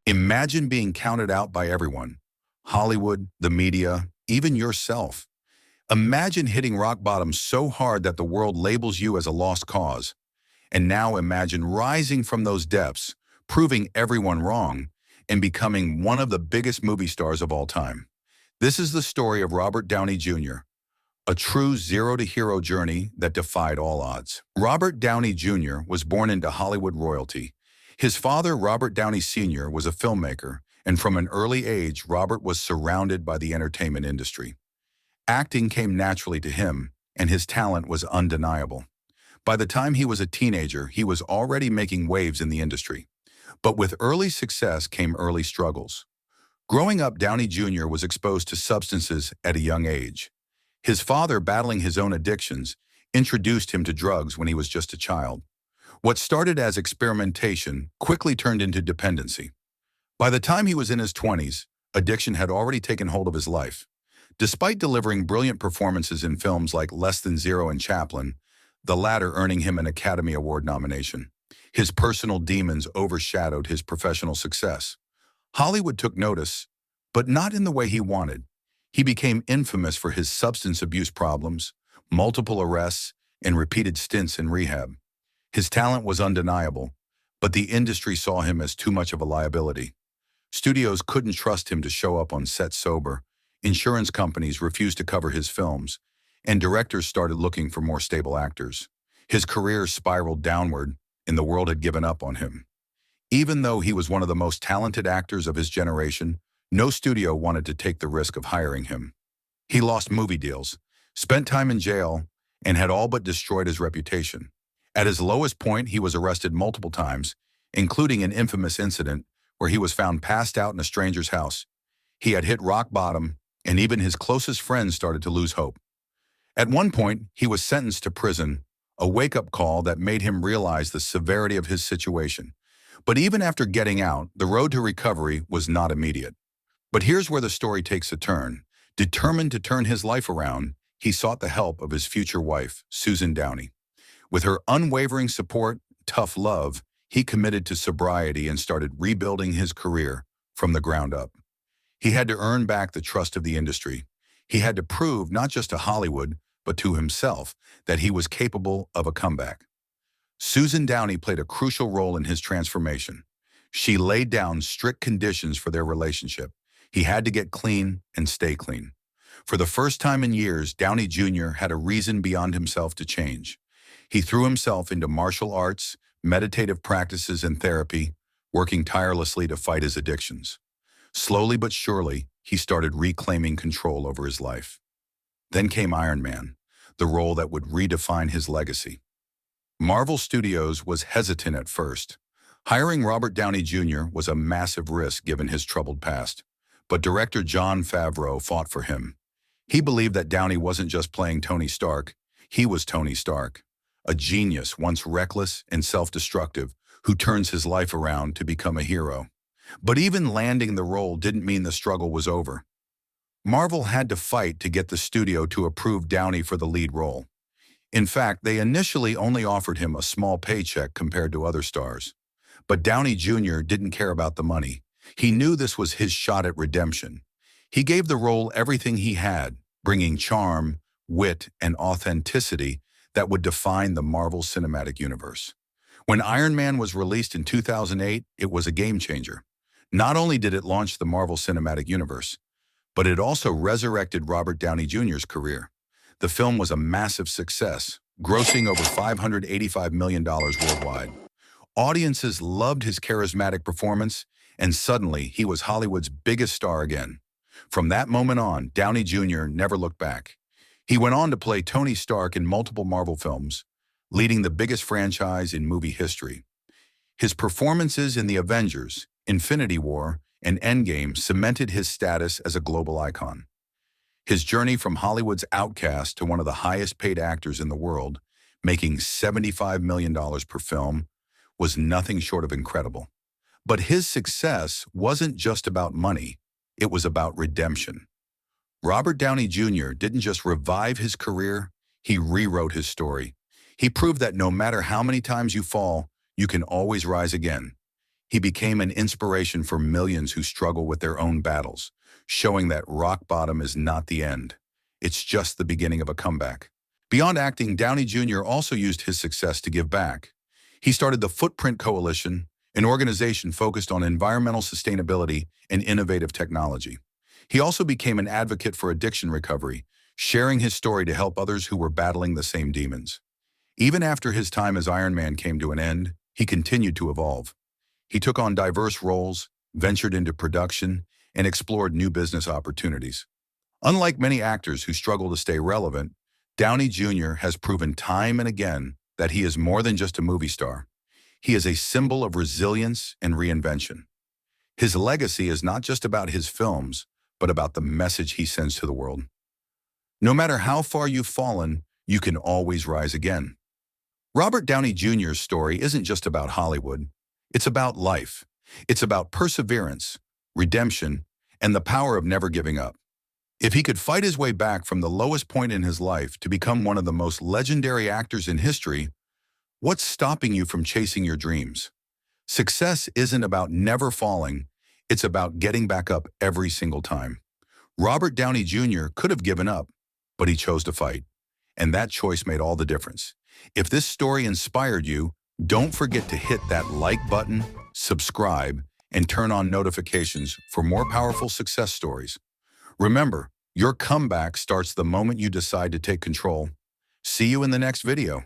Imagine being counted out by everyone. Hollywood, the media, even yourself. Imagine hitting rock bottom so hard that the world labels you as a lost cause. And now imagine rising from those depths, proving everyone wrong, and becoming one of the biggest movie stars of all time. This is the story of Robert Downey Jr., a true zero-to-hero journey that defied all odds. Robert Downey Jr. was born into Hollywood royalty. His father, Robert Downey Sr., was a filmmaker, and from an early age, Robert was surrounded by the entertainment industry. Acting came naturally to him, and his talent was undeniable. By the time he was a teenager, he was already making waves in the industry. But with early success came early struggles. Growing up, Downey Jr. was exposed to substances at a young age. His father, battling his own addictions, introduced him to drugs when he was just a child. What started as experimentation quickly turned into dependency. By the time he was in his 20s, addiction had already taken hold of his life. Despite delivering brilliant performances in films like Less Than Zero and Chaplin, the latter earning him an Academy Award nomination, his personal demons overshadowed his professional success. Hollywood took notice, but not in the way he wanted. He became infamous for his substance abuse problems, multiple arrests, and repeated stints in rehab. His talent was undeniable, but the industry saw him as too much of a liability. Studios couldn't trust him to show up on set sober, insurance companies refused to cover his films, and directors started looking for more stable actors. His career spiraled downward, and the world had given up on him. Even though he was one of the most talented actors of his generation, no studio wanted to take the risk of hiring him. He lost movie deals, spent time in jail, and had all but destroyed his reputation. At his lowest point, he was arrested multiple times, including an infamous incident where he was found passed out in a stranger's house. He had hit rock bottom, and even his closest friends started to lose hope. At one point, he was sentenced to prison, a wake-up call that made him realize the severity of his situation. But even after getting out, the road to recovery was not immediate. But here's where the story takes a turn. Determined to turn his life around, he sought the help of his future wife, Susan Downey. With her unwavering support, tough love, he committed to sobriety and started rebuilding his career from the ground up. He had to earn back the trust of the industry. He had to prove not just to Hollywood, but to himself, that he was capable of a comeback. Susan Downey played a crucial role in his transformation. She laid down strict conditions for their relationship. He had to get clean and stay clean. For the first time in years, Downey Jr. had a reason beyond himself to change. He threw himself into martial arts, meditative practices, and therapy, working tirelessly to fight his addictions. Slowly but surely, he started reclaiming control over his life. Then came Iron Man, the role that would redefine his legacy. Marvel Studios was hesitant at first. Hiring Robert Downey Jr. was a massive risk given his troubled past. But director Jon Favreau fought for him. He believed that Downey wasn't just playing Tony Stark, he was Tony Stark, a genius once reckless and self-destructive who turns his life around to become a hero. But even landing the role didn't mean the struggle was over. Marvel had to fight to get the studio to approve Downey for the lead role. In fact, they initially only offered him a small paycheck compared to other stars. But Downey Jr. didn't care about the money. He knew this was his shot at redemption. He gave the role everything he had, bringing charm, wit, and authenticity that would define the Marvel Cinematic Universe. When Iron Man was released in 2008, it was a game changer. Not only did it launch the Marvel Cinematic Universe, but it also resurrected Robert Downey Jr.'s career. The film was a massive success, grossing over $585 million worldwide. Audiences loved his charismatic performance, and suddenly he was Hollywood's biggest star again. From that moment on, Downey Jr. never looked back. He went on to play Tony Stark in multiple Marvel films, leading the biggest franchise in movie history. His performances in The Avengers, Infinity War, and Endgame cemented his status as a global icon. His journey from Hollywood's outcast to one of the highest-paid actors in the world, making $75 million per film, was nothing short of incredible. But his success wasn't just about money, it was about redemption. Robert Downey Jr. didn't just revive his career, he rewrote his story. He proved that no matter how many times you fall, you can always rise again. He became an inspiration for millions who struggle with their own battles, showing that rock bottom is not the end. It's just the beginning of a comeback. Beyond acting, Downey Jr. also used his success to give back. He started the Footprint Coalition, an organization focused on environmental sustainability and innovative technology. He also became an advocate for addiction recovery, sharing his story to help others who were battling the same demons. Even after his time as Iron Man came to an end, he continued to evolve. He took on diverse roles, ventured into production, and explored new business opportunities. Unlike many actors who struggle to stay relevant, Downey Jr. has proven time and again that he is more than just a movie star. He is a symbol of resilience and reinvention. His legacy is not just about his films, but about the message he sends to the world. No matter how far you've fallen, you can always rise again. Robert Downey Jr.'s story isn't just about Hollywood. It's about life. It's about perseverance, redemption, and the power of never giving up. If he could fight his way back from the lowest point in his life to become one of the most legendary actors in history, what's stopping you from chasing your dreams? Success isn't about never falling. It's about getting back up every single time. Robert Downey Jr. could have given up, but he chose to fight. And that choice made all the difference. If this story inspired you, don't forget to hit that like button, subscribe, and turn on notifications for more powerful success stories. Remember, your comeback starts the moment you decide to take control. See you in the next video.